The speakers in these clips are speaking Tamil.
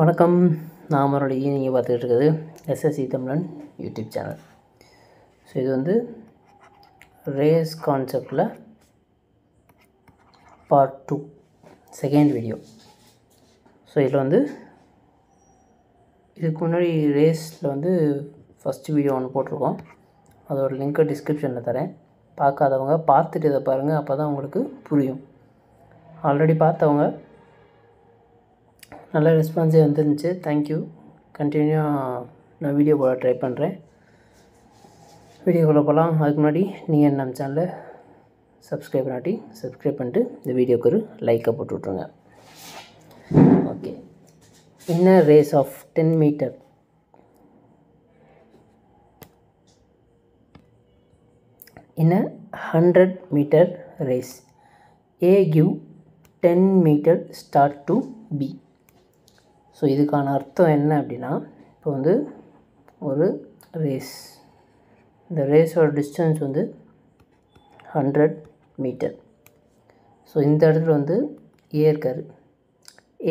வணக்கம். நான் மறுபடியும் நீங்கள் பார்த்துக்கிட்டு இருக்கிறது எஸ்எஸ்சி தமிழன் யூடியூப் சேனல். ஸோ இது வந்து ரேஸ் கான்செப்டில் பார்ட் 2 செகண்ட் வீடியோ. ஸோ இதில் வந்து இதுக்கு முன்னாடி ரேஸில் வந்து ஃபஸ்ட்டு வீடியோ ஒன்று போட்டிருக்கோம். அதோட லிங்க்கை டிஸ்கிரிப்ஷனில் தரேன். பார்க்காதவங்க பார்த்துட்டு இதை பாருங்கள், அப்போ தான் உங்களுக்கு புரியும். ஆல்ரெடி பார்த்தவங்க நல்ல ரெஸ்பான்ஸே வந்துருந்துச்சு. தேங்க்யூ. கண்டினியூவாக நான் வீடியோ போட ட்ரை பண்ணுறேன். வீடியோக்குள்ளே போகலாம். அதுக்கு முன்னாடி நீங்கள் நம்ம சேனலை சப்ஸ்கிரைப் பண்ணாட்டி சப்ஸ்கிரைப் பண்ணிட்டு இந்த வீடியோக்கு ஒரு லைக்கை போட்டு விட்ருங்க. Okay. In a race of 10 metre in a 100 meter race, A give 10 meter start to B. So இதுக்கான அர்த்தம் என்ன அப்படின்னா, இப்போ வந்து ஒரு ரேஸ், இந்த ரேஸோட டிஸ்டன்ஸ் வந்து 100 மீட்டர். ஸோ இந்த இடத்துல வந்து ஏ இருக்கார்.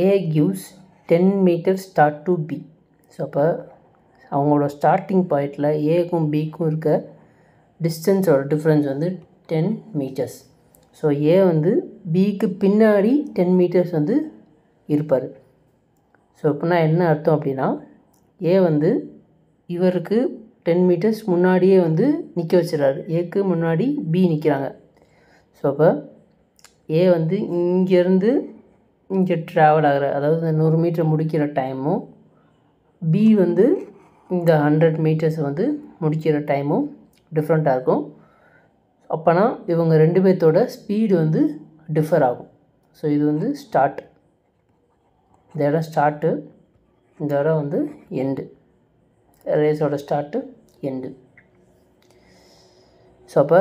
A gives 10 metre start to B. So அப்போ அவங்களோட ஸ்டார்டிங் பாயிண்டில் ஏக்கும் பிக்கும் இருக்க டிஸ்டன்ஸோட டிஃப்ரென்ஸ் வந்து 10 மீட்டர்ஸ். ஸோ ஏ வந்து பிக்கு பின்னாடி 10 மீட்டர்ஸ் வந்து இருப்பார். ஸோ இப்போனா என்ன அர்த்தம் அப்படின்னா, ஏ வந்து இவருக்கு 10 மீட்டர்ஸ் முன்னாடியே வந்து நிற்க வச்சிடறாரு. ஏக்கு முன்னாடி பி நிற்கிறாங்க. ஸோ அப்போ ஏ வந்து இங்கேருந்து இங்கே ட்ராவல் ஆகிற, அதாவது இந்த 100 மீட்டர் முடிக்கிற டைமும் பி வந்து இந்த 100 மீட்டர்ஸை வந்து முடிக்கிற டைமும் டிஃப்ரெண்ட்டாக இருக்கும். அப்போனா இவங்க ரெண்டு பேர்த்தோட ஸ்பீடு வந்து டிஃபர் ஆகும். ஸோ இது வந்து ஸ்டார்ட், இந்த இடம் ஸ்டார்ட்டு, இந்த இடம் வந்து எண்டு, ரேஸோட ஸ்டார்ட்டு எண்டு. ஸோ அப்போ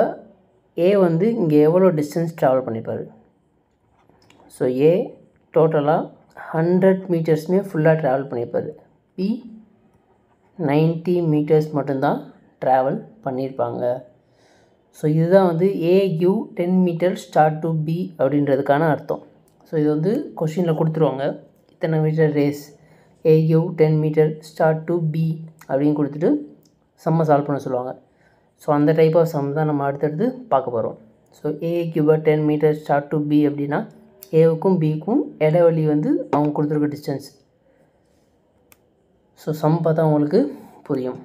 ஏ வந்து இங்கே எவ்வளோ டிஸ்டன்ஸ் ட்ராவல் பண்ணிப்பார். ஸோ ஏ டோட்டலாக 100 மீட்டர்ஸுமே ஃபுல்லாக ட்ராவல் பண்ணியிருப்பார். பி 90 மீட்டர்ஸ் மட்டும்தான் ட்ராவல் பண்ணியிருப்பாங்க. ஸோ இதுதான் வந்து A give 10 metre start to B அப்படின்றதுக்கான அர்த்தம். ஸோ இது வந்து கொஷினில் கொடுத்துருவாங்க, இத்தனை meter race, A give 10 metre start to B அப்படின்னு கொடுத்துட்டு சம்மை சால்வ் பண்ண சொல்லுவாங்க. ஸோ அந்த டைப் ஆஃப் சம் தான் நம்ம அடுத்தடுத்து பார்க்க போகிறோம். So A give 10 metre start to B அப்படின்னா ஏவுக்கும் பிக்கும் இடைவெளி வந்து அவங்க கொடுத்துருக்க டிஸ்டன்ஸ். ஸோ சம் பார்த்தா உங்களுக்கு புரியும்.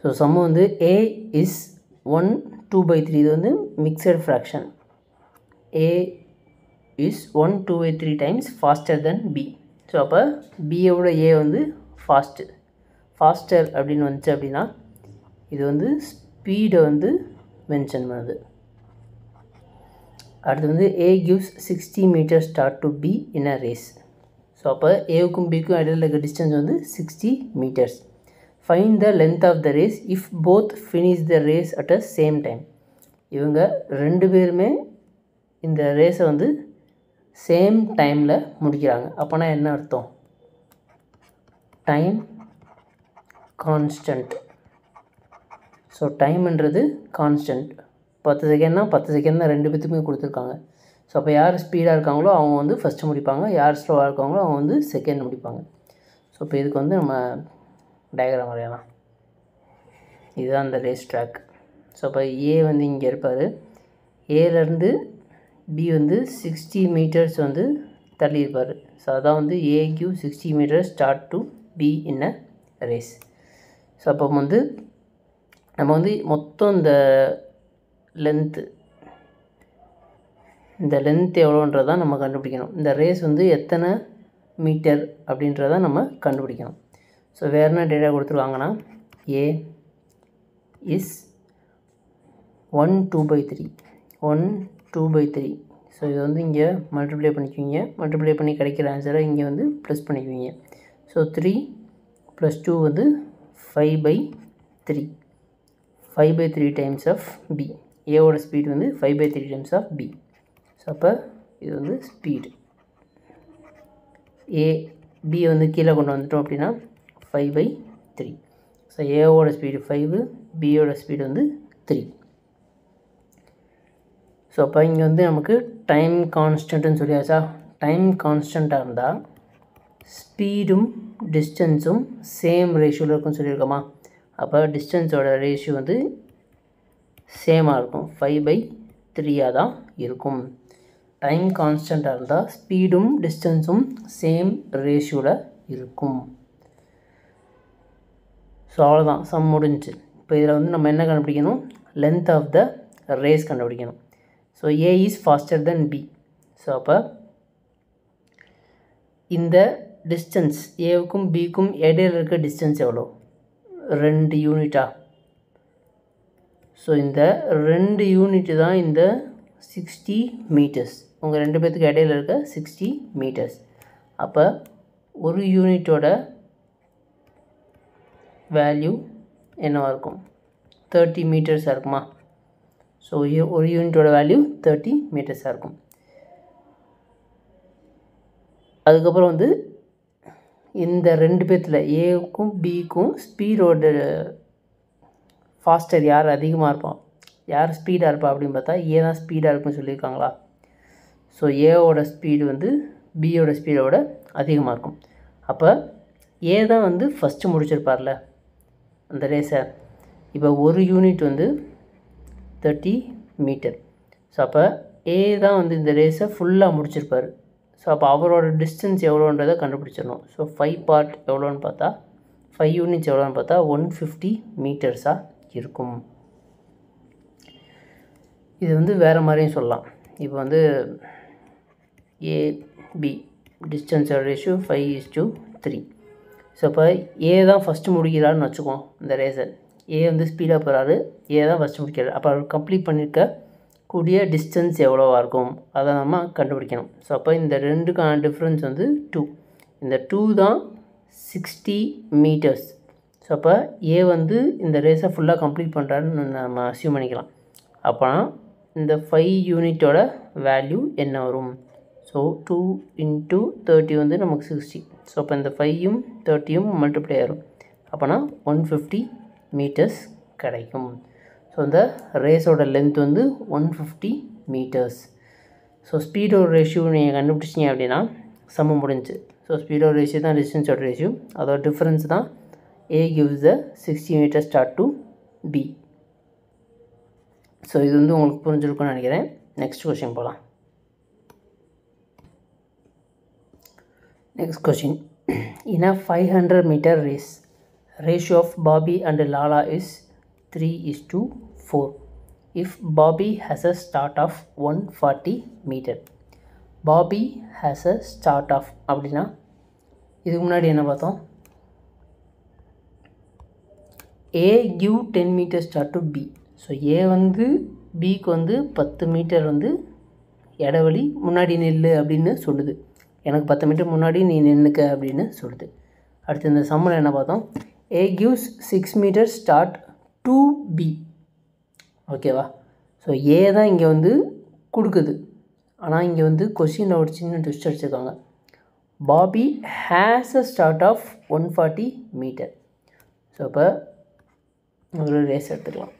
ஸோ சம் வந்து A is 1 2/3. இது வந்து mixed fraction. A is 1 2/3 times faster than B. So அப்போ பியோட ஏ வந்து ஃபாஸ்டர் அப்படின்னு வந்துச்சு அப்படின்னா இது வந்து ஸ்பீடை வந்து மென்ஷன் பண்ணுது. அடுத்து வந்து A gives 60 metre start to B in a race. So அப்போ ஏவுக்கும் பிக்கும் இடையில இருக்க டிஸ்டன்ஸ் வந்து 60 metres. Find the length of the race if both finish the race at the same time. இவங்க ரெண்டு பேருமே இந்த ரேஸை வந்து சேம் டைமில் முடிக்கிறாங்க. அப்போனா என்ன அர்த்தம்? Time constant. ஸோ டைம்ன்றது கான்ஸ்டன்ட். 10 செகண்ட்னா 10 செகண்ட் தான் ரெண்டு பேத்துக்குமே கொடுத்துருக்காங்க. ஸோ அப்போ யார் ஸ்பீடாக இருக்காங்களோ அவங்க வந்து ஃபஸ்ட்டு முடிப்பாங்க, யார் ஸ்லோவாக இருக்காங்களோ அவங்க வந்து செகண்ட் முடிப்பாங்க. ஸோ இப்போ இதுக்கு வந்து நம்ம டயக்ராம் வரையலாம். இதுதான் அந்த ரேஸ் ட்ராக். ஸோ அப்போ ஏ வந்து இங்கே இருப்பார். ஏலேருந்து பி வந்து 60 மீட்டர்ஸ் வந்து தள்ளி இருப்பார். ஸோ அதான் வந்து A give 60 metre start to B in a race. So அப்போ வந்து நம்ம வந்து மொத்தம் இந்த லென்த் எவ்வளோன்றதான் நம்ம கண்டுபிடிக்கணும். இந்த ரேஸ் வந்து எத்தனை மீட்டர் அப்படின்றத நம்ம கண்டுபிடிக்கணும். ஸோ வேறு என்ன டேட்டா கொடுத்துருவாங்கன்னா, ஏ இஸ் 1 2/3. ஸோ இது வந்து இங்கே மல்டிப்ளை பண்ணிக்குவீங்க. மல்டிப்ளை பண்ணி கிடைக்கிற ஆன்சரை இங்கே வந்து ப்ளஸ் பண்ணிக்குவீங்க. ஸோ 3 + 2 வந்து 5/3. 5/3 டைம்ஸ் ஆஃப் பி. ஏவோட ஸ்பீடு வந்து 5/3 டைம்ஸ் ஆஃப் பி. ஸோ அப்போ இது வந்து ஸ்பீடு. பி வந்து கீழே கொண்டு வந்துட்டோம் அப்படின்னா 5/3. ஸோ ஏவோட ஸ்பீடு 5, பியோட ஸ்பீடு வந்து 3. ஸோ அப்போ இங்கே வந்து நமக்கு டைம் கான்ஸ்டன்ட்னு சொல்லியாச்சா. டைம் கான்ஸ்டண்ட்டாக இருந்தால் ஸ்பீடும் டிஸ்டன்ஸும் சேம் ரேஷியோவில் இருக்குன்னு சொல்லியிருக்கோமா. அப்போ டிஸ்டன்ஸோட ரேஷியோ வந்து சேமாக இருக்கும், 5/3 தான் இருக்கும். டைம் கான்ஸ்டண்ட்டாக இருந்தால் ஸ்பீடும் டிஸ்டன்ஸும் சேம் ரேஷியோவில் இருக்கும். ஸோ அவ்வளோதான், சம் முடிஞ்சு. இப்போ இதில் வந்து நம்ம என்ன கண்டுபிடிக்கணும், லென்த் ஆஃப் த ரேஸ் கண்டுபிடிக்கணும். So A is faster then B. So அப்போ இந்த டிஸ்டன்ஸ் ஏவுக்கும் பிக்கும் இடையில இருக்க டிஸ்டன்ஸ் எவ்வளோ, 2 யூனிட்டா. ஸோ இந்த 2 யூனிட்டு தான் இந்த 60 மீட்டர்ஸ். உங்கள் 2 பேர்த்துக்கு இடையில இருக்க 60 மீட்டர்ஸ். அப்போ ஒரு யூனிட்டோட வேல்யூ என்னவாக இருக்கும், 30 மீட்டர்ஸாக இருக்குமா. ஸோ ஒரு யூனிட்டோட வேல்யூ 30 மீட்டர்ஸாக இருக்கும். அதுக்கப்புறம் வந்து இந்த 2 பேர்த்தில் ஏவுக்கும் பிக்கும் ஸ்பீடோட ஃபாஸ்டர் யார் அதிகமாக இருப்பான், யார் ஸ்பீடாக இருப்பா அப்படின்னு பார்த்தா ஏ தான் ஸ்பீடாக இருக்குன்னு சொல்லியிருக்காங்களா. ஸோ ஏவோட ஸ்பீடு வந்து பியோட ஸ்பீடோட அதிகமாக இருக்கும். அப்போ ஏ தான் வந்து ஃபஸ்ட்டு முடிச்சிருப்பார்ல அந்த ரேஸை. இப்போ ஒரு யூனிட் வந்து 30 மீட்டர். ஸோ அப்போ ஏ தான் வந்து இந்த ரேஸை ஃபுல்லாக முடிச்சிருப்பார். ஸோ அப்போ அவரோட டிஸ்டன்ஸ் எவ்வளோன்றதை கண்டுபிடிச்சிடணும். ஸோ 5 பார்ட் எவ்வளோன்னு பார்த்தா 5 யூனிட்ஸ் எவ்வளோன்னு பார்த்தா 150 மீட்டர்ஸாக இருக்கும். இது வந்து வேறு மாதிரியும் சொல்லலாம். இப்போ வந்து ஏபி டிஸ்டன்ஸோட ரேஷியோ 5:3. ஸோ அப்போ ஏ தான் ஃபஸ்ட்டு முடிக்கிறாருன்னு வச்சுக்குவோம் இந்த ரேஸை. ஏ வந்து ஸ்பீடாக போகிறாரு, ஏ தான் ஃபஸ்ட்டு முடிக்கிறாரு. அப்போ அவர் கம்ப்ளீட் பண்ணியிருக்க கூடிய டிஸ்டன்ஸ் எவ்வளோவா இருக்கும் அதை நம்ம கண்டுபிடிக்கணும். ஸோ அப்போ இந்த ரெண்டுக்கான டிஃப்ரென்ஸ் வந்து 2. இந்த 2 தான் 60 மீட்டர்ஸ். ஸோ அப்போ ஏ வந்து இந்த ரேஸை ஃபுல்லாக கம்ப்ளீட் பண்ணுறாருன்னு நம்ம அஸ்யூம் பண்ணிக்கலாம். அப்போனா இந்த 5 யூனிட்டோட வேல்யூ என்ன வரும். ஸோ 2 × 30 வந்து நமக்கு 60. ஸோ அப்போ இந்த 5யும் 30யும் மல்டிப்ளை ஆகும். அப்போனா 150 மீட்டர்ஸ் கிடைக்கும். ஸோ இந்த ரேஸோட லென்த் வந்து 150 மீட்டர்ஸ். ஸோ ஸ்பீடோட ரேஷியோ நீங்கள் கண்டுபிடிச்சிங்க அப்படின்னா சம முடிஞ்சு. ஸோ ஸ்பீடோட ரேஷியோ தான் டிஸ்டன்ஸோட ரேஷியோ, அதோட டிஃப்ரென்ஸ் தான் A gives the 60 meters start to B. So இது வந்து உங்களுக்கு புரிஞ்சிருக்கும்னு நினைக்கிறேன். நெக்ஸ்ட் கொஷின் போகலாம். Next question. In a 500 meter race, ratio of Bobby and Lala is 3:4. If Bobby has a start of 140 meter, Bobby has a start of அப்படின்னா இதுக்கு முன்னாடி என்ன பார்த்தோம், A give 10 meters start to B. So A வந்து பிக்கு வந்து 10 மீட்டர் வந்து இடைவெளி முன்னாடி நில்லு அப்படின்னு சொல்லுது. எனக்கு 10 மீட்டர் முன்னாடி நீ நின்றுக்க அப்படின்னு சொல்லுது. அடுத்து இந்த சம்மர் என்ன பார்த்தோம், A gives 6 meters start to B. ஓகேவா. ஸோ ஏ தான் இங்கே வந்து கொடுக்குது. ஆனால் இங்கே வந்து கொஸ்டினில் ஒரு சின்ன ட்விஸ்ட் அடிச்சிருக்காங்க. Bobby has a start of 140 metre. So இப்போ ஒரு ரேஸ் எடுத்துக்கலாம்.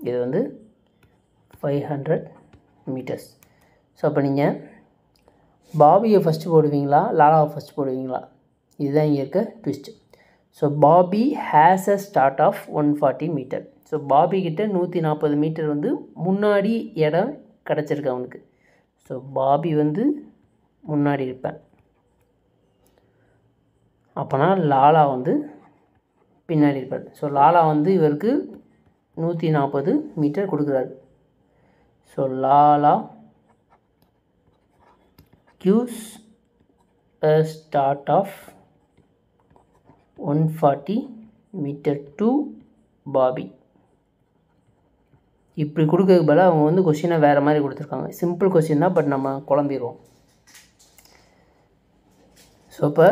இது வந்து 500 மீட்டர்ஸ். ஸோ அப்போ நீங்கள் பாபியை ஃபஸ்ட்டு போடுவீங்களா லாலாவை ஃபஸ்ட்டு போடுவீங்களா, இதுதான் இங்கே இருக்க twist. So Bobby has a start of 140 metre. So பாபிக்கிட்ட 140 மீட்டர் வந்து முன்னாடி இடம் கிடச்சிருக்கு அவனுக்கு. ஸோ பாபி வந்து முன்னாடி இருப்பேன். அப்போனா லாலா வந்து பின்னாடி இருப்பார். ஸோ லாலா வந்து இவருக்கு 140 மீட்டர் கொடுக்குறாரு. So Lala gives a start of 140 meter to Bobby. இப்படி கொடுக்கறதுக்கு பதிலாக அவங்க வந்து கொஸ்டினை வேறு மாதிரி கொடுத்துருக்காங்க. சிம்பிள் கொஸ்டின் தான், பட் நம்ம குழம்பிடுவோம். ஸோ இப்போ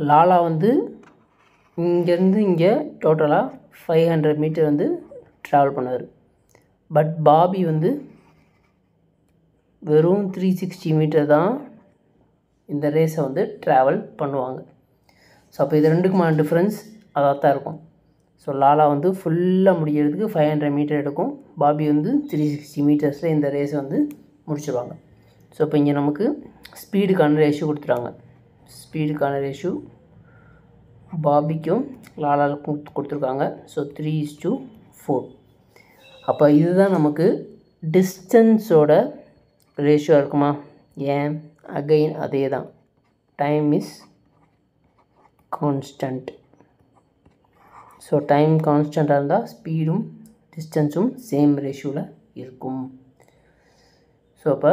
லாலா வந்து இங்கேருந்து இங்கே டோட்டலாக 500 மீட்டர் வந்து ட்ராவல் பண்ணுவார். பட் பாபி வந்து வெறும் 360 மீட்டர் தான் இந்த ரேஸை வந்து ட்ராவல் பண்ணுவாங்க. ஸோ அப்போ இது ரெண்டுக்குமான டிஃப்ரென்ஸ் அதாக தான் இருக்கும். ஸோ லாலா வந்து ஃபுல்லாக முடிக்கிறதுக்கு 500 மீட்டர் எடுக்கும். பாபி வந்து 360 மீட்டர்ஸில் இந்த ரேஸை வந்து முடிச்சிடுவாங்க. ஸோ இப்போ இங்கே நமக்கு ஸ்பீடுக்கான ரேஷியோ கொடுத்துட்டாங்க. ஸ்பீடுக்கான ரேஷியோ பாபிக்கும் லாலாவுக்கும் கொடுத்துருக்காங்க. ஸோ 3:4. அப்போ இதுதான் நமக்கு டிஸ்டன்ஸோட ரேஷியோ இருக்குமா? ஏன்? அகைன் அதே தான், time is constant. So time கான்ஸ்டண்ட்டாக இருந்தால் ஸ்பீடும் டிஸ்டன்ஸும் சேம் ரேஷியோவில் இருக்கும். ஸோ அப்போ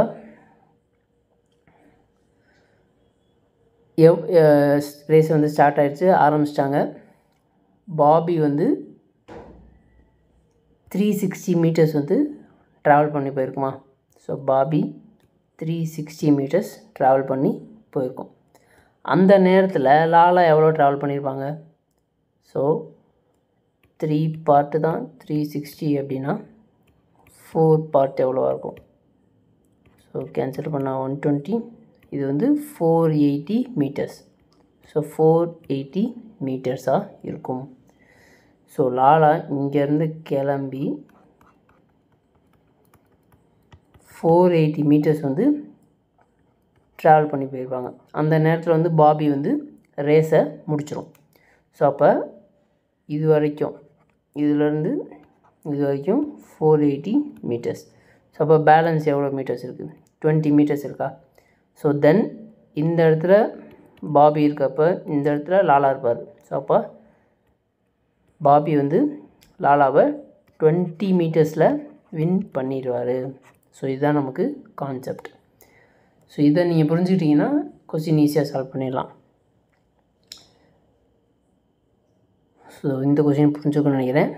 ரேஸ் வந்து ஸ்டார்ட் ஆகிடுச்சு, ஆரம்பிச்சிட்டாங்க. பாபி வந்து 360 மீட்டர்ஸ் வந்து ட்ராவல் பண்ணி போயிருக்குமா? ஸோ பாபி 360 மீட்டர்ஸ் ட்ராவல் பண்ணி போயிருக்கோம். அந்த நேரத்தில் லாலா எவ்வளோ ட்ராவல் பண்ணியிருப்பாங்க? ஸோ 3 பார்ட்டு தான் 360 அப்படின்னா 4 பார்ட் எவ்வளோவா இருக்கும்? ஸோ கேன்சல் பண்ணால் 120. இது வந்து 480 மீட்டர்ஸ். ஸோ 480 மீட்டர்ஸாக இருக்கும். ஸோ லாலா இங்கேருந்து கிளம்பி 480 மீட்டர்ஸ் வந்து ட்ராவல் பண்ணி போயிருப்பாங்க. அந்த நேரத்தில் வந்து பாபி வந்து ரேஸை முடிச்சிடும். ஸோ அப்போ இது வரைக்கும், இதிலேருந்து இது வரைக்கும் 480 மீட்டர்ஸ். ஸோ அப்போ பேலன்ஸ் எவ்வளோ மீட்டர்ஸ் இருக்குது? 20 மீட்டர்ஸ் இருக்கா? ஸோ தென் இந்த இடத்துல பாபி இருக்கப்போ இந்த இடத்துல லாலா இருப்பார். ஸோ அப்போ பாபி வந்து லாலாவை 20 மீட்டர்ஸில் வின் பண்ணிடுவார். ஸோ இதுதான் நமக்கு கான்செப்ட். ஸோ இதை நீங்கள் புரிஞ்சுக்கிட்டிங்கன்னா கொஸ்டின் ஈஸியாக சால்வ் பண்ணிடலாம். ஸோ இந்த கொஸ்டின் புரிஞ்சுக்கணும்னு நினைக்கிறேன்.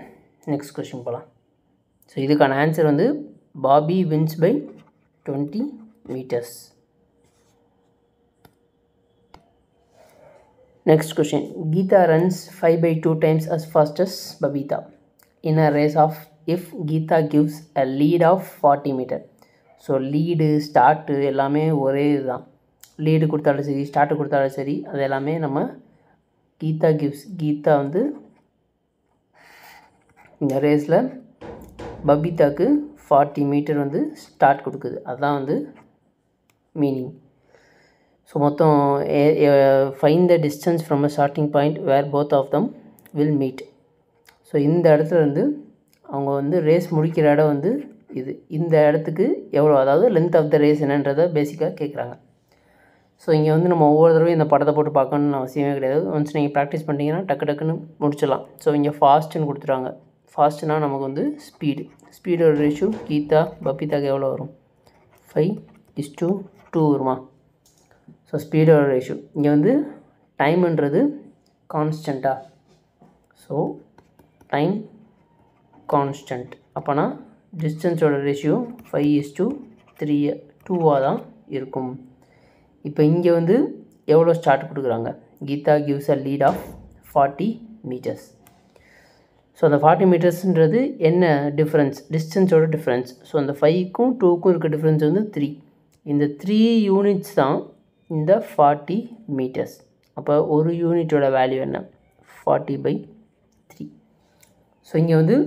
நெக்ஸ்ட் கொஸ்டின் போகலாம். ஸோ இதுக்கான ஆன்சர் வந்து Bobby wins by 20 meters. Next question. Geeta runs 5/2 times as fast as Babita in a race of if Geeta gives a lead of 40 meter. So lead start எல்லாமே ஒரே இதுதான். லீடு கொடுத்தாலும் சரி, ஸ்டார்ட்டு கொடுத்தாலும் சரி, அது எல்லாமே நம்ம கீதா வந்து இந்த ரேஸில் பபிதாக்கு 40 மீட்டர் வந்து ஸ்டார்ட் கொடுக்குது. அதுதான் வந்து மீனிங். ஸோ மொத்தம் find the distance from a starting point where both of them will meet. So இந்த இடத்துல வந்து அவங்க வந்து ரேஸ் முடிக்கிற இடம் வந்து இது. இந்த இடத்துக்கு எவ்வளோ, அதாவது லென்த் ஆஃப் த ரேஸ் என்னன்றதை பேசிக்காக கேட்குறாங்க. ஸோ இங்கே வந்து நம்ம ஒவ்வொரு தடவையும் இந்த படத்தை போட்டு பார்க்கணுன்னு அவசியமே கிடையாது. ஒன்ஸ் நீங்கள் ப்ராக்டிஸ் பண்ணிட்டீங்கன்னா டக்குன்னு முடிச்சிடலாம். ஸோ இங்கே ஃபாஸ்ட்டுன்னு கொடுத்துருவாங்க. ஃபாஸ்ட்டுனால் நமக்கு வந்து ஸ்பீடோட ரேஷியோ கீதா பபிதாக்கு எவ்வளோ வரும்? 5:2 வருமா? ஸோ ஸ்பீடோட ரேஷியோ இங்கே வந்து டைம்ன்றது கான்ஸ்டண்ட்டாக. So time constant. அப்போனா டிஸ்டன்ஸோட ரேஷியோ 5:2 தான் இருக்கும். இப்போ இங்கே வந்து எவ்வளோ ஸ்டார்ட் கொடுக்குறாங்க? Geeta gives a lead of 40 metres. So அந்த 40 மீட்டர்ஸ்ன்றது என்ன டிஃப்ரென்ஸ்? டிஸ்டன்ஸோட டிஃப்ரென்ஸ். ஸோ அந்த 5க்கும் 2க்கும் இருக்க டிஃப்ரென்ஸ் வந்து 3. இந்த 3 யூனிட்ஸ் தான் இந்த 40 மீட்டர்ஸ். அப்போ ஒரு யூனிட்டோட வேல்யூ என்ன? 40/3. ஸோ இங்கே வந்து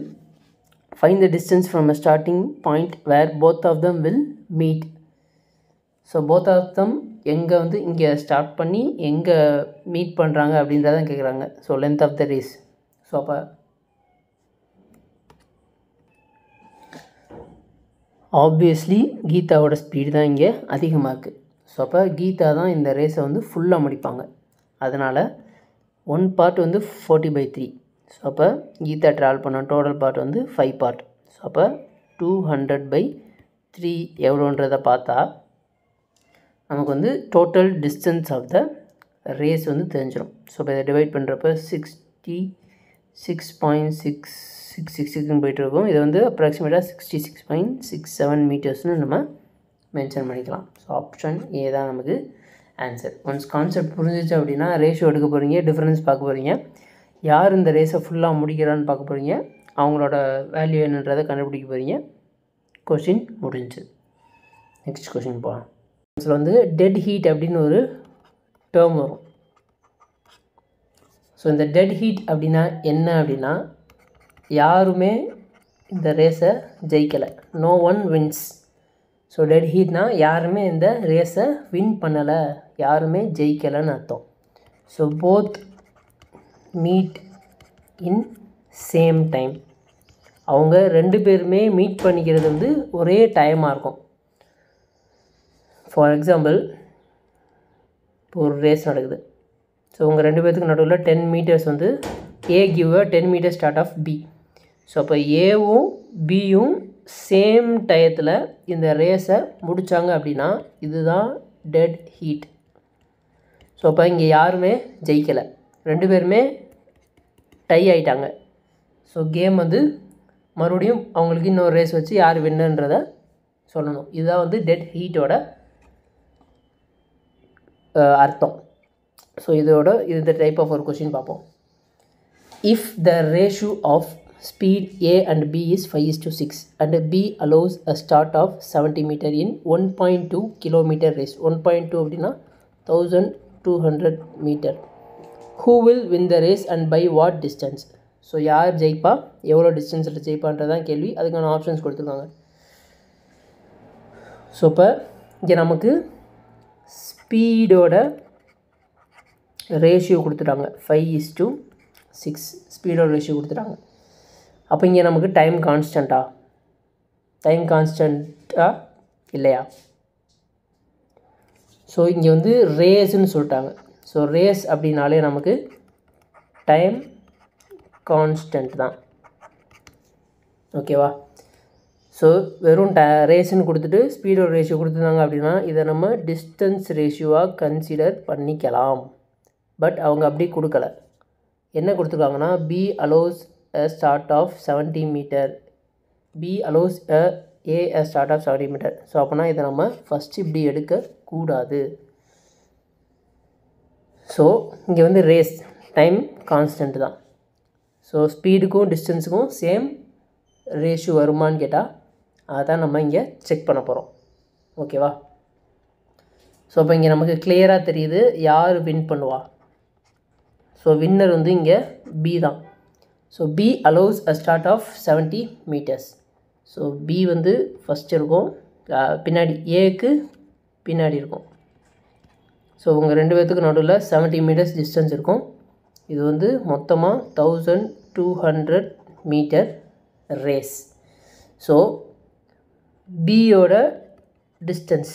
find the distance from a starting point where both of them will meet. So both of them எங்கே வந்து இங்கே ஸ்டார்ட் பண்ணி எங்கே மீட் பண்ணுறாங்க அப்படின்றதான் கேட்குறாங்க. So length of the race. So அப்போ ஆப்வியஸ்லி கீதாவோட ஸ்பீடு தான் இங்கே அதிகமாக இருக்குது. ஸோ அப்போ கீதா தான் இந்த ரேஸை வந்து ஃபுல்லாக முடிப்பாங்க. அதனால் 1 பார்ட் வந்து 40/3. ஸோ அப்போ கீதா ட்ராவல் பண்ண டோட்டல் பார்ட் வந்து 5 பார்ட். ஸோ அப்போ 200/3 எவ்வளோன்றதை பார்த்தா நமக்கு வந்து total distance of the race வந்து தெரிஞ்சிடும். ஸோ இப்போ இதை டிவைட் பண்ணுறப்ப 66.666 போய்ட்டுருக்கும். இது வந்து அப்ராக்சிமேட்டாக 66.67 மீட்டர்ஸ்னு நம்ம மென்ஷன் பண்ணிக்கலாம். ஸோ ஆப்ஷன் ஏ தான் நமக்கு ஆன்சர். ஒன்ஸ் கான்செப்ட் புரிஞ்சிச்சு அப்படின்னா ரேஷியோ எடுக்க போகிறீங்க, டிஃப்ரென்ஸ் பார்க்க போகிறீங்க, யார் இந்த ரேஸை ஃபுல்லாக முடிக்கிறான்னு பார்க்க போகிறீங்க, அவங்களோட வேல்யூ என்னன்றதை கண்டுபிடிக்க போகிறீங்க. கொஷின் முடிஞ்சு. நெக்ஸ்ட் கொஷின் போகலாம். இதில் வந்து டெட் ஹீட் அப்படின்னு ஒரு டேர்ம் வரும். ஸோ இந்த டெட் ஹீட் அப்படின்னா என்ன அப்படின்னா யாருமே இந்த ரேஸை ஜெயிக்கலை. No one wins. So dead ஹீட்னா யாருமே இந்த ரேஸை வின் பண்ணலை, யாருமே ஜெயிக்கலைன்னு அர்த்தம். So both meet in same time. அவங்க ரெண்டு பேருமே மீட் பண்ணிக்கிறது வந்து ஒரே டைமாக இருக்கும். ஃபார் எக்ஸாம்பிள், இப்போ ஒரு ரேஸ் நடக்குது. ஸோ உங்கள் ரெண்டு பேர்த்துக்கு நடுவில் 10 மீட்டர்ஸ் வந்து A give 10 metre start of B. So அப்போ ஏவும் பியும் சேம் டயத்தில் இந்த ரேஸை முடித்தாங்க அப்படின்னா இதுதான் டெட் ஹீட். ஸோ அப்போ இங்கே யாருமே ஜெயிக்கலை, ரெண்டு பேருமே டை ஆகிட்டாங்க. ஸோ கேம் வந்து மறுபடியும் அவங்களுக்கு இன்னொரு ரேஸ் வச்சு யார் வின்னுன்றதை சொல்லணும். இதுதான் வந்து டெட் ஹீட்டோட அர்த்தம். ஸோ இந்த டைப் ஆஃப் ஒரு கொஷின் பார்ப்போம். If the ratio of speed A and B is 5:6 and B allows a start of 70 meter in 1.2 kilometer race. 1.2 அப்படின்னா 1200 meter. Who will win the race and by what distance? So யார் ஜெயிப்பா, எவ்வளோ டிஸ்டன்ஸில் ஜெயிப்பான்றதான் கேள்வி. அதுக்கான ஆப்ஷன்ஸ் கொடுத்துருக்காங்க. ஸோ இப்போ இங்கே நமக்கு ஸ்பீடோட ரேஷியோ கொடுத்துட்டாங்க. 5:6 ஸ்பீடோட ரேஷியோ கொடுத்துட்டாங்க. அப்போ இங்கே நமக்கு டைம் கான்ஸ்டண்ட்டா இல்லையா? ஸோ இங்கே வந்து ரேஸ்ன்னு சொல்லிட்டாங்க. ஸோ ரேஸ் அப்படின்னாலே நமக்கு டைம் கான்ஸ்டன்ட் தான். ஓகேவா? ஸோ வெறும் ரேஸ்ன்னு கொடுத்துட்டு ஸ்பீடோட ரேஷியோ கொடுத்துருந்தாங்க அப்படின்னா இதை நம்ம டிஸ்டன்ஸ் ரேஷியோவாக கன்சிடர் பண்ணிக்கலாம். பட் அவங்க அப்படி கொடுக்கல. என்ன கொடுத்துருக்காங்கன்னா B allows a start of 70 meter. B allows a start of 70 meter. So அப்போனா இதை நம்ம ஃபஸ்ட்டு இப்படி எடுக்கக்கூடாது. ஸோ இங்கே வந்து ரேஸ் டைம் கான்ஸ்டன்ட் தான். ஸோ ஸ்பீடுக்கும் டிஸ்டன்ஸுக்கும் சேம் ரேஷியோ வருமானு கேட்டால் அதான் நம்ம இங்கே செக் பண்ண போகிறோம். ஓகேவா? ஸோ அப்போ இங்கே நமக்கு கிளியராக தெரியுது யார் வின் பண்ணுவா. ஸோ வின்னர் வந்து இங்கே B தான். So B allows a start of 70 meters. So B வந்து ஃபஸ்ட் இருக்கும், பின்னாடி ஏக்கு பின்னாடி இருக்கும். ஸோ உங்கள் ரெண்டு பேர்த்துக்கு நடுவில் 70 meters டிஸ்டன்ஸ் இருக்கும். இது வந்து மொத்தமாக 1200 மீட்டர் ரேஸ். ஸோ பியோட டிஸ்டன்ஸ்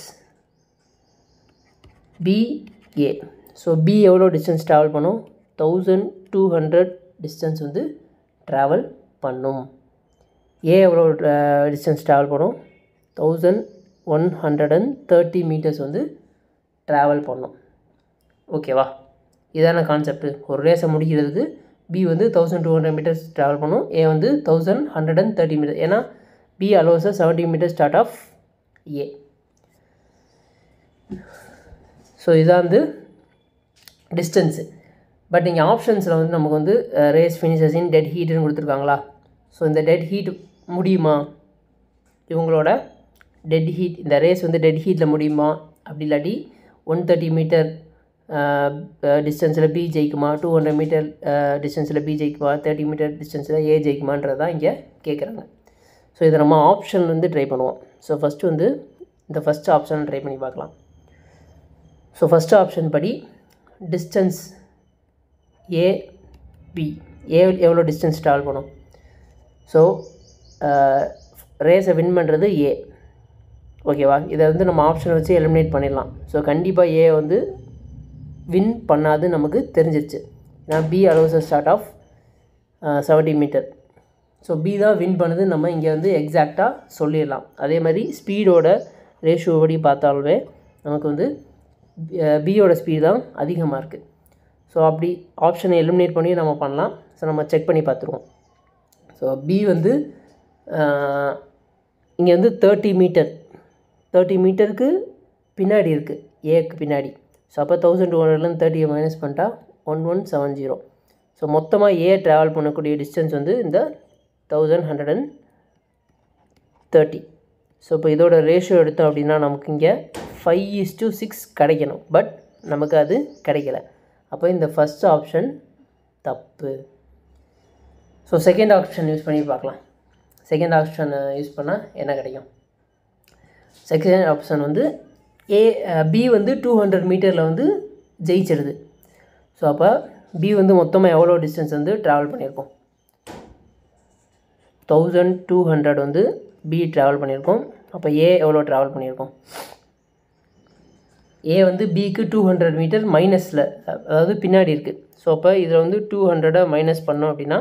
BA. ஸோ B எவ்வளோ டிஸ்டன்ஸ் ட்ராவல் பண்ணும்? 1200 டிஸ்டன்ஸ் வந்து ட்ராவல் பண்ணும். ஏ எவ்வளோ டிஸ்டன்ஸ் ட்ராவல் பண்ணும்? 1130 மீட்டர்ஸ் வந்து ட்ராவல் பண்ணும். ஓகேவா? இதான கான்செப்ட். ஒரு ரேஸை முடிக்கிறதுக்கு B வந்து 1200 மீட்டர்ஸ் ட்ராவல் பண்ணும், A வந்து 1130 மீட்டர். ஏன்னா B allows 70 metre start of A. So இதான் வந்து டிஸ்டன்ஸு. பட் இங்கே ஆப்ஷன்ஸில் வந்து நமக்கு வந்து ரேஸ் ஃபினிஷஸ் இன் டெட் ஹீட்டுன்னு கொடுத்துருக்காங்களா? ஸோ இந்த டெட் ஹீட் முடியுமா, இவங்களோட டெட் ஹீட், இந்த ரேஸ் வந்து டெட் ஹீட்டில் முடியுமா, அப்படி இல்லாட்டி 130 மீட்டர் டிஸ்டன்ஸில் B ஜெயிக்குமா, 200 மீட்டர் டிஸ்டன்ஸில் B ஜெயிக்குமா, 30 மீட்டர் டிஸ்டன்ஸில் A ஜெயிக்குமான்றது தான் இங்கே கேட்குறாங்க. ஸோ இதை நம்ம ஆப்ஷன் வந்து ட்ரை பண்ணுவோம். ஸோ ஃபஸ்ட்டு வந்து இந்த ஃபஸ்ட்டு ஆப்ஷன் ட்ரை பண்ணி பார்க்கலாம். ஸோ ஃபஸ்ட்டு ஆப்ஷன் படி டிஸ்டன்ஸ் AB, ஏ எவ்வளோ டிஸ்டன்ஸ் ட்ராவல் பண்ணும்? ஸோ ரேஸை வின் பண்ணுறது A. ஓகேவா? இதை வந்து நம்ம ஆப்ஷனை வச்சு எலிமினேட் பண்ணிடலாம். ஸோ கண்டிப்பாக A வந்து வின் பண்ணாது நமக்கு தெரிஞ்சிருச்சு. நான் B allows a start of 70 metre. So B தான் வின் பண்ணுது நம்ம இங்கே வந்து எக்ஸாக்டாக சொல்லிடலாம். அதே மாதிரி ஸ்பீடோட ரேஷியோ படி பார்த்தாலுமே நமக்கு வந்து பியோட ஸ்பீடு தான் அதிகமாக இருக்குது. ஸோ அப்படி ஆப்ஷனை எலிமினேட் பண்ணி நம்ம பண்ணலாம். ஸோ நம்ம செக் பண்ணி பார்த்துருவோம். ஸோ B வந்து இங்கே வந்து 30 மீட்டருக்கு பின்னாடி இருக்குது, ஏக்கு பின்னாடி. ஸோ அப்போ 1200 30 மைனஸ் பண்ணிட்டா 1170. ஸோ மொத்தமாக A ட்ராவல் பண்ணக்கூடிய டிஸ்டன்ஸ் வந்து இந்த 1130. ஸோ இப்போ இதோட ரேஷியோ எடுத்தோம் அப்படின்னா நமக்கு இங்கே 5:6 கிடைக்கணும். பட் நமக்கு அது கிடைக்கல. அப்போ இந்த ஃபஸ்ட் ஆப்ஷன் தப்பு. ஸோ செகண்ட் ஆப்ஷன் யூஸ் பண்ணி பார்க்கலாம். செகண்ட் ஆப்ஷனை யூஸ் பண்ணால் என்ன கிடைக்கும்? செகண்ட் ஆப்ஷன் வந்து பி வந்து 200 மீட்டரில் வந்து ஜெயிச்சிடுது. ஸோ அப்போ பி வந்து மொத்தமாக எவ்வளோ டிஸ்டன்ஸ் வந்து ட்ராவல் பண்ணியிருக்கோம்? 1200 வந்து பி ட்ராவல் பண்ணியிருக்கோம். அப்போ ஏ எவ்வளோ ட்ராவல் பண்ணியிருக்கோம்? ஏ வந்து பிக்கு 200 மீட்டர் மைனஸில், அதாவது பின்னாடி இருக்குது. ஸோ அப்போ இதில் வந்து 200 மைனஸ் பண்ணோம் அப்படின்னா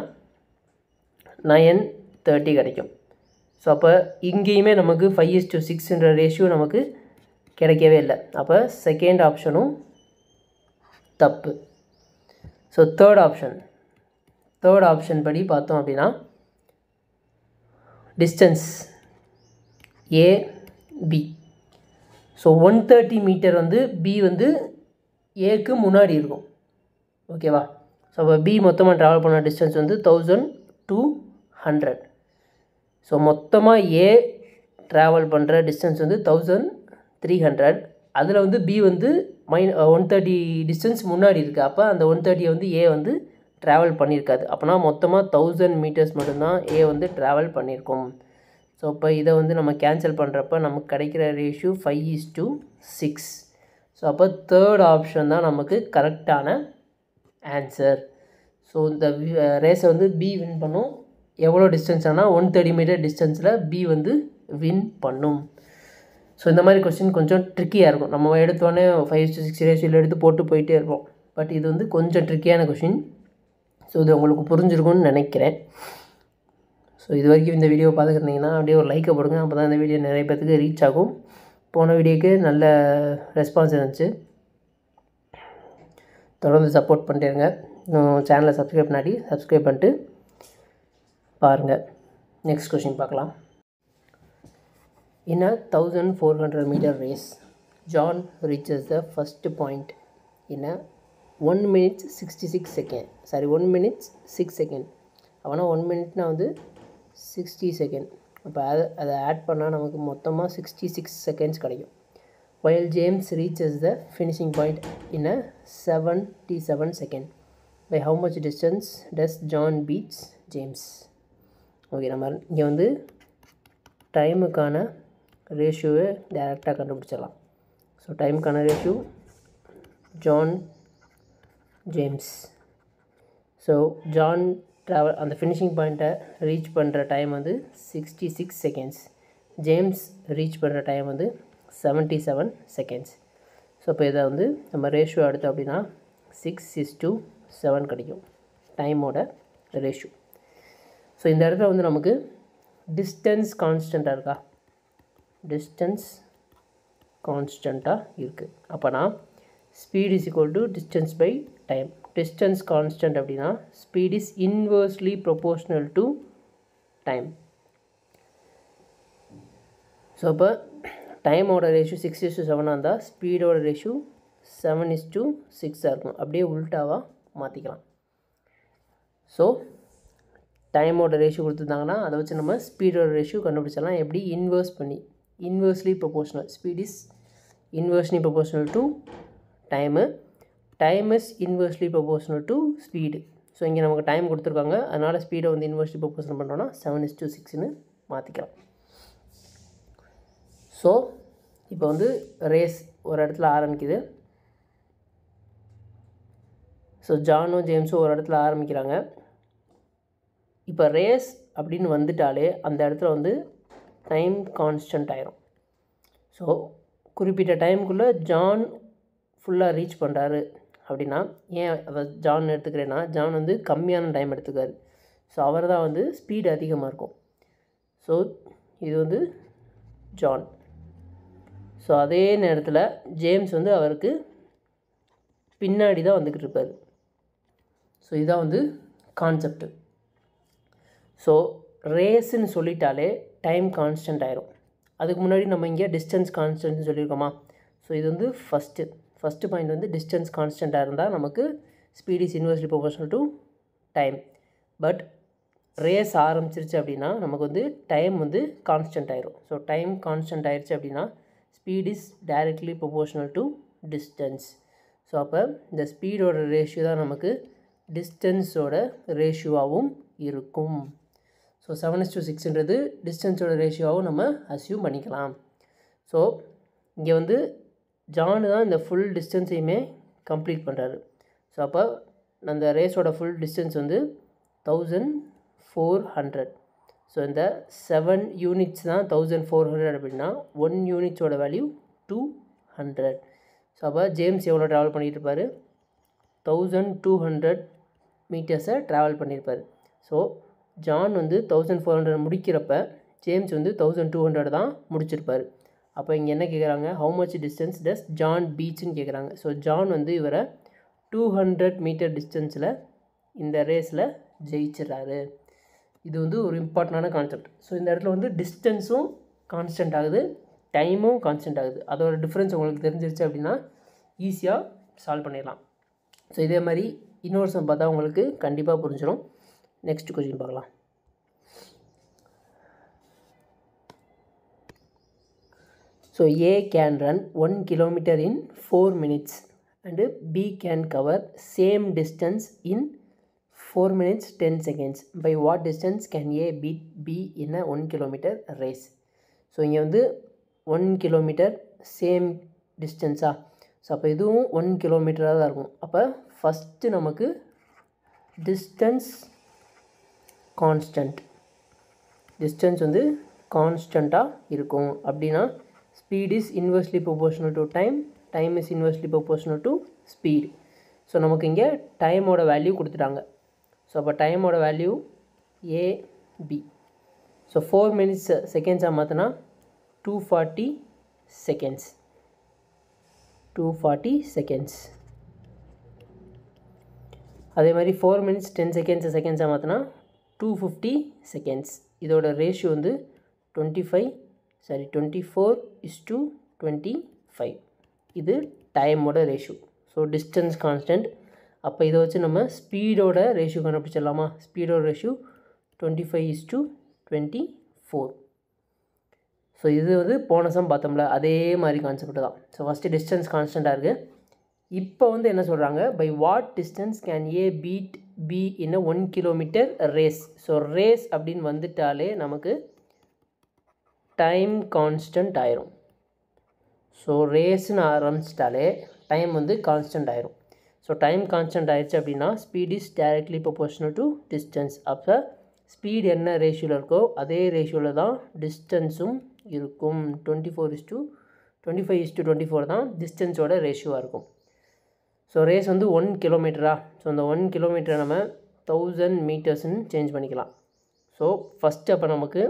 930 கிடைக்கும். ஸோ அப்போ இங்கேயுமே நமக்கு 5:6ன்ற ரேஷியோ நமக்கு கிடைக்கவே இல்லை. அப்போ செகண்ட் ஆப்ஷனும் தப்பு. ஸோ தேர்ட் ஆப்ஷன் படி பார்த்தோம் அப்படின்னா டிஸ்டன்ஸ் ஏபி. ஸோ 130 மீட்டர் வந்து பி வந்து ஏக்கு முன்னாடி இருக்கும். ஓகேவா? ஸோ அப்போ பி மொத்தமாக ட்ராவல் பண்ண டிஸ்டன்ஸ் வந்து 1200. ஸோ மொத்தமாக ஏ ட்ராவல் பண்ணுற டிஸ்டன்ஸ் வந்து 1300. அதில் வந்து பி வந்து 130 டிஸ்டன்ஸ் முன்னாடி இருக்குது. அப்போ அந்த 130 வந்து ஏ வந்து ட்ராவல் பண்ணியிருக்காது. அப்போனா மொத்தமாக 1000 மீட்டர்ஸ் மட்டும்தான் ஏ வந்து ட்ராவல் பண்ணியிருக்கோம். ஸோ இப்போ இதை வந்து நம்ம கேன்சல் பண்ணுறப்ப நமக்கு கிடைக்கிற ரேஷியோ 5:6. ஸோ அப்போ தேர்ட் ஆப்ஷன் தான் நமக்கு கரெக்டான ஆன்சர். ஸோ இந்த ரேஸை வந்து பி வின் பண்ணும். எவ்வளோ டிஸ்டன்ஸ் ஆனால் 130 மீட்டர் டிஸ்டன்ஸில் பி வந்து வின் பண்ணும். ஸோ இந்த மாதிரி கொஸ்டின் கொஞ்சம் ட்ரிக்கியாக இருக்கும். நம்ம எடுத்தோடனே 5:6 ரேஷியோவில் எடுத்து போட்டு போயிட்டே இருப்போம். பட் இது வந்து கொஞ்சம் ட்ரிக்கியான கொஸ்டின். ஸோ இது உங்களுக்கு புரிஞ்சிருக்கும்னு நினைக்கிறேன். ஸோ இது வரைக்கும் இந்த வீடியோ பார்த்துக்கிட்டிங்கன்னா அப்படியே ஒரு லைக்கை போடுங்க. அப்போ தான் இந்த வீடியோ நிறைய பேருக்கு ரீச் ஆகும். போன வீடியோக்கு நல்ல ரெஸ்பான்ஸ் இருந்துச்சு. தொடர்ந்து சப்போர்ட் பண்ணிட்டே இருங்க. இன்னும் சேனலை சப்ஸ்கிரைப் பண்ணாட்டி சப்ஸ்கிரைப் பண்ணிட்டு பாருங்கள். நெக்ஸ்ட் கொஸ்டின் பார்க்கலாம். In a 1400 meter race, John reaches the first point in a 1 minute 66 second. 1 minute 6 second. அவனா 1 மினிட்னா வந்து 60 செகண்ட். அப்போ அதை ஆட் பண்ணால் நமக்கு மொத்தமாக 66 செகண்ட்ஸ் கிடைக்கும். While James reaches the finishing point in a 77 second. By how much distance does John beats James? Okay, நம்ம இங்கே வந்து டைமுக்கான ரேஷியோவை டைரெக்டாக கண்டுபிடிச்சிடலாம். ஸோ டைமுக்கான ratio James. So John travel அந்த ஃபினிஷிங் பாயிண்ட்டை ரீச் பண்ணுற டைம் வந்து 66 செகண்ட்ஸ். ஜேம்ஸ் ரீச் பண்ணுற டைம் வந்து 77 செகண்ட்ஸ். ஸோ இப்போ இதை வந்து நம்ம ரேஷியோ எடுத்தோம் அப்படின்னா 6:7 கிடைக்கும் டைமோட ரேஷியோ. ஸோ இந்த இடத்துல வந்து நமக்கு டிஸ்டன்ஸ் கான்ஸ்டண்ட்டாக இருக்கா? டிஸ்டன்ஸ் கான்ஸ்டண்ட்டாக இருக்குது. அப்போனா speed is equal to distance by time. Distance constant அப்படின்னா speed is inversely proportional to time. So அப்போ டைமோட ரேஷியோ 6:7 இருந்தால் ஸ்பீடோட ரேஷியோ 7:6 இருக்கும். அப்படியே உல்ட்டாவாக மாற்றிக்கலாம். ஸோ டைமோட ரேஷியோ கொடுத்துருந்தாங்கன்னா அதை வச்சு நம்ம ஸ்பீடோட ரேஷியோ கண்டுபிடிச்சிடலாம். எப்படி? Inversely proportional. Speed is inversely proportional to time. Time is inversely proportional to speed. So இங்கே நமக்கு டைம் கொடுத்துருக்காங்க, அதனால் ஸ்பீடை வந்து இன்வர்ஸ்லி ப்ரொபோர்ஷனல் பண்ணுறோன்னா 7:6ன்னு மாற்றிக்கலாம். ஸோ இப்போ வந்து ரேஸ் ஒரு இடத்துல ஆரம்பிக்குது. ஸோ ஜானும் ஜேம்ஸும் ஒரு இடத்துல ஆரம்பிக்கிறாங்க. இப்போ ரேஸ் அப்படின்னு வந்துட்டாலே அந்த இடத்துல வந்து டைம் கான்ஸ்டன்ட் ஆயிரும். ஸோ குறிப்பிட்ட டைமுக்குள்ளே ஜான் ஃபுல்லாக ரீச் பண்ணுறாரு அப்படின்னா, ஏன் அதை ஜான் எடுத்துக்கிறேன்னா, ஜான் வந்து கம்மியான டைம் எடுத்துக்காரு. ஸோ அவர் தான் வந்து ஸ்பீடு அதிகமாக இருக்கும். ஸோ இது வந்து ஜான். ஸோ அதே நேரத்தில் ஜேம்ஸ் வந்து அவருக்கு பின்னாடி தான் வந்துக்கிட்டு இருப்பார். ஸோ இதுதான் வந்து கான்செப்ட். ஸோ ரேஸுன்னு சொல்லிட்டாலே டைம் கான்ஸ்டன்ட் ஆயிரும். அதுக்கு முன்னாடி நம்ம இங்கே டிஸ்டன்ஸ் கான்ஸ்டன்ட்னு சொல்லியிருக்கோமா? ஸோ இது வந்து ஃபஸ்ட்டு பாயிண்ட் வந்து டிஸ்டன்ஸ் கான்ஸ்டண்ட்டாக இருந்தால் நமக்கு speed is inversely proportional to time. But race ஆரம்பிச்சிருச்சு அப்படின்னா நமக்கு வந்து டைம் வந்து கான்ஸ்டன்ட் ஆயிரும். ஸோ டைம் கான்ஸ்டன்ட் ஆயிடுச்சு அப்படின்னா speed is directly proportional to distance. So அப்போ இந்த ஸ்பீடோட ரேஷியோ தான் நமக்கு டிஸ்டன்ஸோட ரேஷியோவாகவும் இருக்கும். ஸோ 7:6ன்றது டிஸ்டன்ஸோட ரேஷியோவாகவும் நம்ம அஸ்யூம் பண்ணிக்கலாம். ஸோ இங்கே வந்து ஜான் தான் இந்த ஃபுல் டிஸ்டன்ஸையுமே கம்ப்ளீட் பண்ணுறாரு. ஸோ அப்போ அந்த ரேஸோட ஃபுல் டிஸ்டன்ஸ் வந்து 1400. ஸோ இந்த 7 யூனிட்ஸ் தான் 1400 அப்படின்னா 1 யூனிட்ஸோட வேல்யூ 200. ஸோ அப்போ ஜேம்ஸ் எவ்வளோ ட்ராவல் பண்ணிகிட்டு இருப்பார்? 1200 மீட்டர்ஸை ட்ராவல் பண்ணியிருப்பார். ஸோ ஜான் வந்து 1400 முடிக்கிறப்ப ஜேம்ஸ் வந்து 1200 தான் முடிச்சிருப்பார். அப்போ இங்கே என்ன கேட்குறாங்க? How much distance does John பீட்ஸ்ன்னு கேட்குறாங்க. ஸோ ஜான் வந்து இவரை 200 மீட்டர் டிஸ்டன்ஸில் இந்த ரேஸில் ஜெயிச்சிடறாரு. இது வந்து ஒரு இம்பார்ட்டண்டான கான்செப்ட். ஸோ இந்த இடத்துல வந்து டிஸ்டன்ஸும் கான்ஸ்டன்ட் ஆகுது, டைமும் கான்ஸ்டன்ட் ஆகுது. அதோட டிஃப்ரென்ஸ் உங்களுக்கு தெரிஞ்சிருச்சு அப்படின்னா ஈஸியாக சால்வ் பண்ணிடலாம். ஸோ இதே மாதிரி இன்னொரு சம் பார்த்தா உங்களுக்கு கண்டிப்பாக புரிஞ்சிடும். நெக்ஸ்ட் கொஸ்டின் பார்க்கலாம். So A can run 1 kilometer in 4 minutes and B can cover same distance in 4 minutes 10 seconds. By what distance can A beat B in a 1 kilometer race? So இங்கே வந்து 1 kilometer சேம் டிஸ்டன்ஸா? ஸோ அப்போ இதுவும் 1 கிலோமீட்டராக தான் இருக்கும். அப்போ ஃபஸ்ட்டு நமக்கு டிஸ்டன்ஸ் கான்ஸ்டன்ட், டிஸ்டன்ஸ் வந்து கான்ஸ்டண்ட்டாக இருக்கும். அப்படின்னா speed is inversely proportional to time, time is inversely proportional to speed. So நமக்கு இங்கே டைமோட வேல்யூ கொடுத்துட்டாங்க. ஸோ அப்போ டைமோட வேல்யூ AB. ஸோ 4 minutes செகண்ட்ஸாக மாற்றினா 240 seconds. 240 seconds. அதே மாதிரி 4 minutes 10 seconds செகண்ட்ஸாக மாற்றினா 250 seconds. இதோட ரேஷியோ வந்து 24:25. இது டைமோட ரேஷியோ. So distance constant. அப்போ இதை வச்சு நம்ம ஸ்பீடோட ரேஷியோ கண்டுபிடிச்சிடலாமா? ஸ்பீடோட ரேஷியோ 25:24. ஸோ இது வந்து போன சம் பார்த்தோம்ல அதே மாதிரி கான்செப்ட் தான். ஸோ ஃபஸ்ட்டு டிஸ்டன்ஸ் கான்ஸ்டண்ட்டாக இருக்குது. இப்போ வந்து என்ன சொல்கிறாங்க? By what distance can A beat B in 1 kilometer race. So race அப்படின்னு வந்துட்டாலே நமக்கு டைம் கான்ஸ்டன்ட் ஆயிரும். ஸோ ரேஸ்ன்னு ஆரம்பிச்சிட்டாலே டைம் வந்து கான்ஸ்டன்ட் ஆயிரும். ஸோ டைம் கான்ஸ்டன்ட் ஆயிடுச்சு அப்படின்னா speed is directly proportional to distance. அப்போ ஸ்பீட் என்ன ரேஷியோவில் இருக்கோ அதே ரேஷியோவில் தான் டிஸ்டன்ஸும் இருக்கும். 25:24 தான் டிஸ்டன்ஸோட ரேஷியோவாக இருக்கும். ஸோ ரேஸ் வந்து 1 கிலோமீட்டரா? ஸோ அந்த 1 கிலோமீட்டரை நம்ம 1000 மீட்டர்ஸ்ன்னு சேஞ்ச் பண்ணிக்கலாம். ஸோ ஃபஸ்ட்டு அப்போ நமக்கு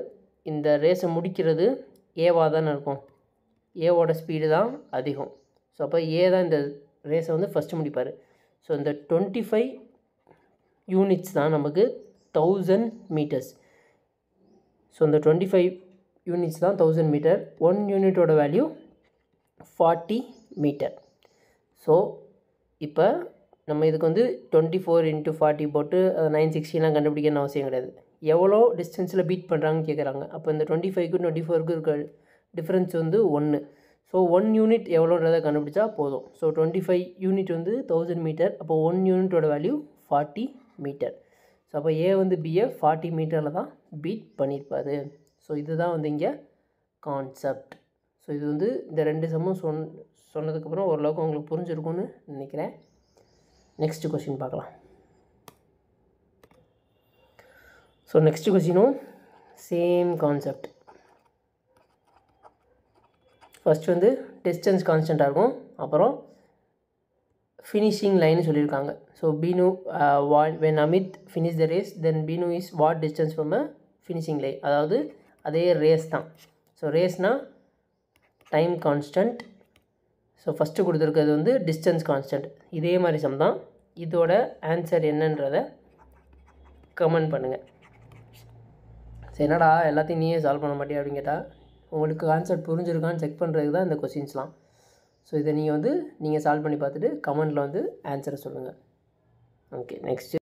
இந்த ரேஸை முடிக்கிறது ஏவாக தானே இருக்கும். ஏவோட ஸ்பீடு தான் அதிகம். ஸோ அப்போ ஏ தான் இந்த ரேஸை வந்து ஃபஸ்ட்டு முடிப்பார். ஸோ இந்த 25 யூனிட்ஸ் தான் நமக்கு 1000 மீட்டர்ஸ். ஸோ இந்த 25 யூனிட்ஸ் தான் 1000 மீட்டர். 1 யூனிட்டோட வேல்யூ 40 மீட்டர். ஸோ இப்போ நம்ம இதுக்கு வந்து 24x40 போட்டு 960லாம் கண்டுபிடிக்கணும்னு அவசியம் கிடையாது. எவ்வளோ டிஸ்டன்ஸில் பீட் பண்ணுறாங்கன்னு கேட்குறாங்க. அப்போ இந்த 25க்கும் 24க்கும் இருக்க டிஃப்ரென்ஸ் வந்து 1. ஸோ 1 யூனிட் எவ்வளோன்றதை கண்டுபிடிச்சா போதும். ஸோ 25 யூனிட் வந்து 1000 மீட்டர். அப்போ 1 யூனிட்டோட வேல்யூ 40 மீட்டர். ஸோ அப்போ ஏ வந்து பியை 40 மீட்டரில் தான் பீட் பண்ணியிருப்பார். ஸோ இதுதான் வந்து இங்கே கான்செப்ட். ஸோ இது வந்து இந்த 2 சம்மும் சொன்னதுக்கப்புறம் ஓரளவுக்கு உங்களுக்கு புரிஞ்சிருக்கும்னு நினைக்கிறேன். நெக்ஸ்ட் கொஸ்டின் பார்க்கலாம். ஸோ நெக்ஸ்ட் கொஸ்டினும் சேம் கான்செப்ட். ஃபஸ்ட் வந்து டிஸ்டன்ஸ் கான்ஸ்டண்ட்டாக இருக்கும். அப்புறம் ஃபினிஷிங் லைன்னு சொல்லியிருக்காங்க. ஸோ பீனு when Amit finish the race then Binu is what distance from a finishing line. அதாவது அதே ரேஸ் தான். ஸோ ரேஸ்னால் டைம் கான்ஸ்டன்ட். ஸோ ஃபஸ்ட்டு கொடுத்துருக்கிறது வந்து டிஸ்டன்ஸ் கான்ஸ்டன்ட். இதே மாதிரி சம் தான். இதோட ஆன்சர் என்னன்றதை கமெண்ட் பண்ணுங்கள். சரி, என்னடா எல்லாத்தையும் நீயே சால்வ் பண்ண மாட்டியா அப்படின்னு கேட்டால் உங்களுக்கு கான்செப்ட் புரிஞ்சிருக்கான்னு செக் பண்ணுறதுக்கு தான் இந்த கொஸ்டின்ஸ்லாம். ஸோ இதை நீங்கள் சால்வ் பண்ணி பார்த்துட்டு கமெண்ட்டில் வந்து ஆன்சரை சொல்லுங்கள். Okay, next